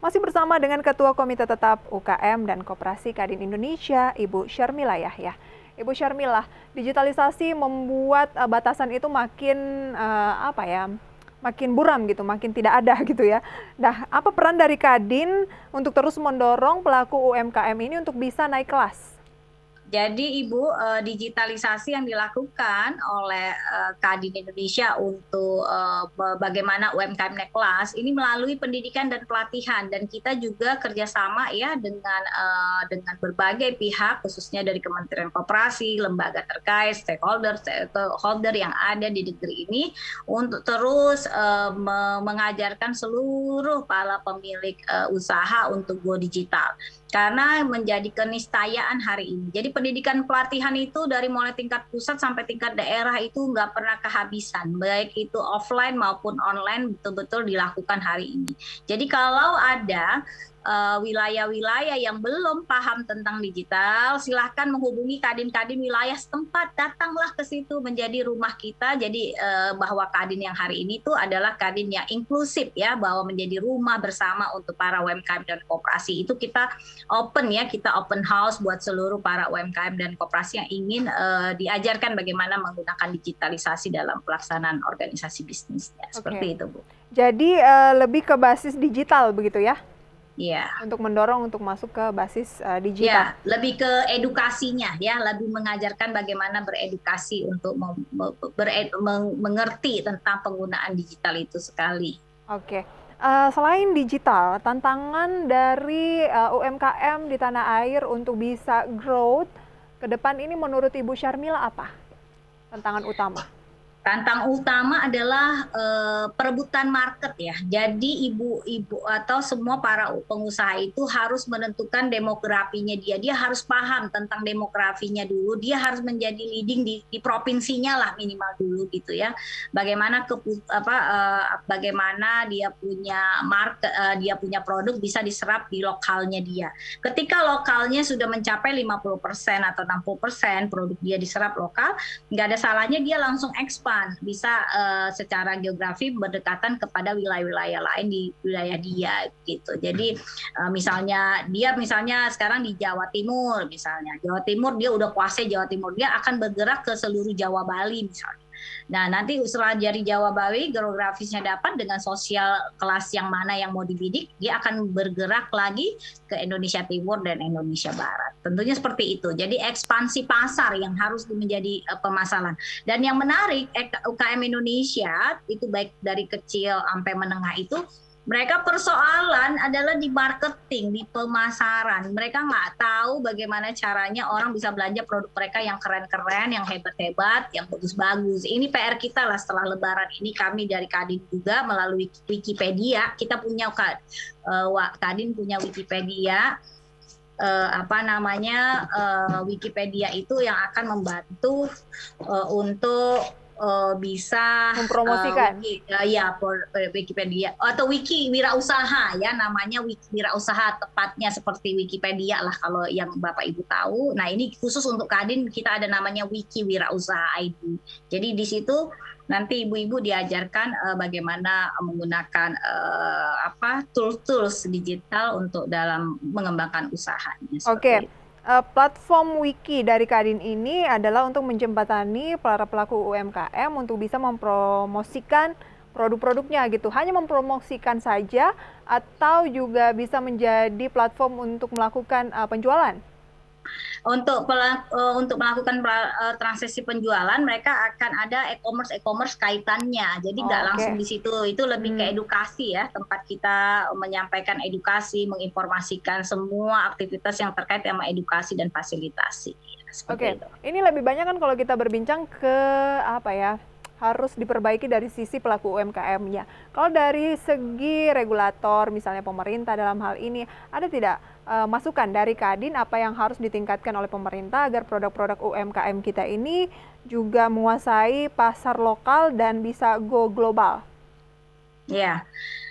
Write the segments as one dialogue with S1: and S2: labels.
S1: Masih bersama dengan Ketua Komite Tetap UKM dan Koperasi Kadin Indonesia, Ibu Syarmilah Yahya. Ibu Syarmilah, digitalisasi membuat batasan itu makin makin buram gitu, makin tidak ada gitu ya. Nah, apa peran dari Kadin untuk terus mendorong pelaku UMKM ini untuk bisa naik kelas?
S2: Jadi Ibu, digitalisasi yang dilakukan oleh Kadin Indonesia untuk bagaimana UMKM naik kelas ini melalui pendidikan dan pelatihan, dan kita juga kerjasama ya dengan berbagai pihak, khususnya dari Kementerian Koperasi, lembaga terkait, stakeholder yang ada di negeri ini untuk terus mengajarkan seluruh para pemilik usaha untuk go digital. Karena menjadi keniscayaan hari ini. Jadi pendidikan pelatihan itu dari mulai tingkat pusat sampai tingkat daerah itu nggak pernah kehabisan. Baik itu offline maupun online betul-betul dilakukan hari ini. Jadi kalau ada wilayah-wilayah yang belum paham tentang digital, silahkan menghubungi kadin-kadin wilayah setempat, datanglah ke situ menjadi rumah kita. Jadi bahwa kadin yang hari ini itu adalah kadin yang inklusif ya, bahwa menjadi rumah bersama untuk para UMKM dan koperasi. Itu kita open house buat seluruh para UMKM dan koperasi yang ingin diajarkan bagaimana menggunakan digitalisasi dalam pelaksanaan organisasi bisnisnya. Seperti itu, Bu.
S1: Jadi lebih ke basis digital begitu ya?
S2: Iya.
S1: Untuk mendorong untuk masuk ke basis digital.
S2: Ya, lebih ke edukasinya ya, lebih mengajarkan bagaimana beredukasi untuk mengerti tentang penggunaan digital itu sekali.
S1: Oke. Selain digital, tantangan dari UMKM di tanah air untuk bisa growth ke depan ini menurut Ibu Syarmilah apa? Tantangan utama?
S2: Tantangan utama adalah perebutan market ya. Jadi ibu-ibu atau semua para pengusaha itu harus menentukan demografinya dia. Dia harus paham tentang demografinya dulu. Dia harus menjadi leading di provinsinya lah minimal dulu gitu ya. Bagaimana bagaimana dia punya market, dia punya produk bisa diserap di lokalnya dia. Ketika lokalnya sudah mencapai 50% atau 60% produk dia diserap lokal, nggak ada salahnya dia langsung ekspor, bisa secara geografi berdekatan kepada wilayah-wilayah lain di wilayah dia gitu. Jadi misalnya sekarang di Jawa Timur, misalnya Jawa Timur dia udah kuasai Jawa Timur, dia akan bergerak ke seluruh Jawa Bali misalnya. Nah, nanti setelah dari Jawa Bali, geografisnya dapat dengan sosial kelas yang mana yang mau dibidik, dia akan bergerak lagi ke Indonesia Timur dan Indonesia Barat. Tentunya seperti itu. Jadi ekspansi pasar yang harus menjadi pemasaran. Dan yang menarik, UKM Indonesia, itu baik dari kecil sampai menengah itu, mereka persoalan adalah di marketing, di pemasaran. Mereka nggak tahu bagaimana caranya orang bisa belanja produk mereka yang keren-keren, yang hebat-hebat, yang bagus-bagus. Ini PR kita lah setelah Lebaran ini, kami dari Kadin juga melalui Wikipedia. Kita punya Kadin punya Wikipedia. Wikipedia itu yang akan membantu untuk bisa
S1: mempromosikan
S2: Wikipedia atau Wiki Wirausaha ya, namanya Wiki Wirausaha tepatnya, seperti Wikipedia lah kalau yang Bapak Ibu tahu. Nah, ini khusus untuk Kadin kita ada namanya Wiki Wirausaha ID. Jadi di situ nanti ibu-ibu diajarkan bagaimana menggunakan tools digital untuk dalam mengembangkan usahanya.
S1: Oke. Platform Wiki dari Kadin ini adalah untuk menjembatani para pelaku UMKM untuk bisa mempromosikan produk-produknya gitu. Hanya mempromosikan saja atau juga bisa menjadi platform untuk melakukan penjualan?
S2: Untuk melakukan transaksi penjualan, mereka akan ada e-commerce kaitannya. Jadi nggak langsung di situ. Itu lebih ke edukasi ya, tempat kita menyampaikan edukasi, menginformasikan semua aktivitas yang terkait sama edukasi dan fasilitasi.
S1: Oke, ini lebih banyak kan kalau kita berbincang ke harus diperbaiki dari sisi pelaku UMKM-nya. Kalau dari segi regulator, misalnya pemerintah dalam hal ini, ada tidak masukan dari Kadin apa yang harus ditingkatkan oleh pemerintah agar produk-produk UMKM kita ini juga menguasai pasar lokal dan bisa go global?
S2: Ya,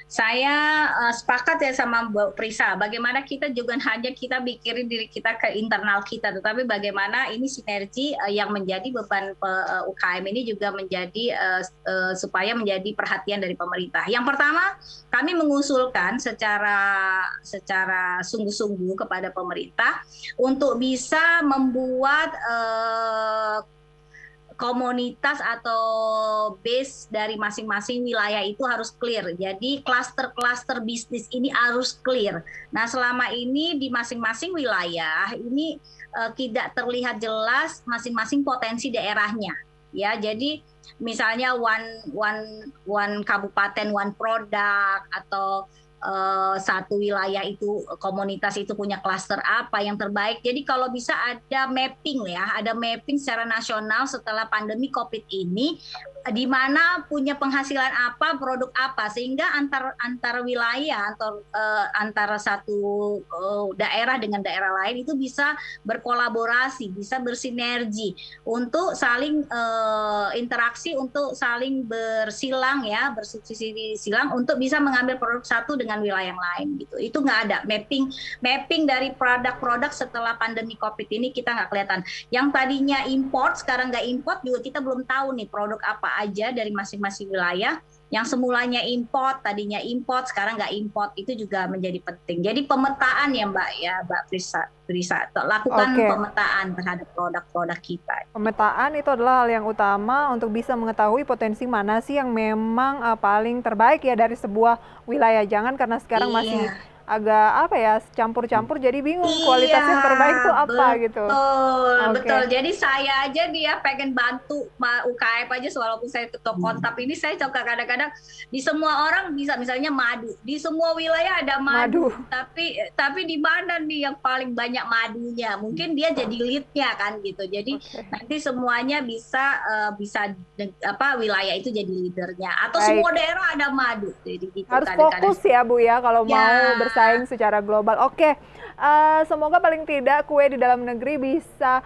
S2: Saya sepakat ya sama Mbak Prisa, bagaimana kita juga hanya kita pikirin diri kita ke internal kita, tetapi bagaimana ini sinergi yang menjadi beban UKM ini juga menjadi supaya menjadi perhatian dari pemerintah. Yang pertama, kami mengusulkan secara sungguh-sungguh kepada pemerintah untuk bisa membuat komunitas atau base dari masing-masing wilayah itu harus clear. Jadi klaster-klaster bisnis ini harus clear. Nah, selama ini di masing-masing wilayah ini tidak terlihat jelas masing-masing potensi daerahnya. Ya, jadi misalnya one kabupaten one product, atau satu wilayah itu komunitas itu punya klaster apa yang terbaik. Jadi kalau bisa ada mapping ya, ada mapping secara nasional setelah pandemi COVID ini, di mana punya penghasilan apa, produk apa, sehingga antar wilayah atau antara satu daerah dengan daerah lain itu bisa berkolaborasi, bisa bersinergi untuk saling interaksi, untuk saling bersilang ya, bersubsidi silang untuk bisa mengambil produk satu dengan wilayah yang lain gitu. Itu nggak ada mapping dari produk-produk setelah pandemi COVID ini, kita nggak kelihatan. Yang tadinya import sekarang nggak import juga, kita belum tahu nih produk apa aja dari masing-masing wilayah. Yang semulanya tadinya import, sekarang nggak import, itu juga menjadi penting. Jadi pemetaan ya Mbak Prisa, lakukan pemetaan terhadap produk-produk kita.
S1: Pemetaan itu adalah hal yang utama untuk bisa mengetahui potensi mana sih yang memang paling terbaik ya dari sebuah wilayah. Jangan karena sekarang masih agak campur-campur, jadi bingung kualitas yang terbaik itu apa gitu.
S2: Betul. Jadi saya aja pengen bantu UKM aja, walaupun saya ketua kontab ini, saya coba kadang-kadang di semua orang bisa, misalnya madu, di semua wilayah ada madu. Tapi di mana nih yang paling banyak madunya? Mungkin dia jadi leadnya kan gitu. Jadi nanti semuanya bisa wilayah itu jadi leadernya, atau semua daerah ada madu. Jadi gitu,
S1: harus fokus ya Bu ya kalau mau bersaing secara global. Semoga paling tidak kue di dalam negeri bisa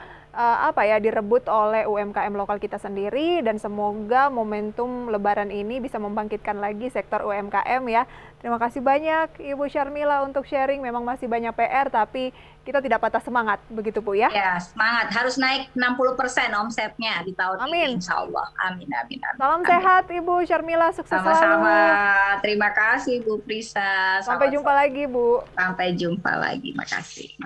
S1: direbut oleh UMKM lokal kita sendiri, dan semoga momentum Lebaran ini bisa membangkitkan lagi sektor UMKM ya. Terima kasih banyak Ibu Syarmila untuk sharing. Memang masih banyak PR, tapi kita tidak patah semangat, begitu Bu ya?
S2: Ya, semangat. Harus naik 60% omsetnya di tahun ini, insya Allah. Amin.
S1: Salam sehat Ibu Syarmila, sukses selalu.
S2: Sama-sama. Terima kasih Bu Prisa.
S1: Sampai jumpa lagi Bu.
S2: Sampai jumpa lagi. Makasih.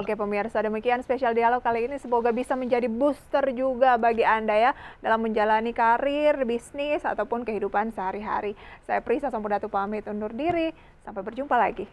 S1: Oke pemirsa, demikian spesial dialog kali ini. Semoga bisa menjadi booster juga bagi Anda ya dalam menjalani karir, bisnis, ataupun kehidupan sehari-hari. Saya Prisa Sampurna pamit undur diri. Sampai berjumpa lagi.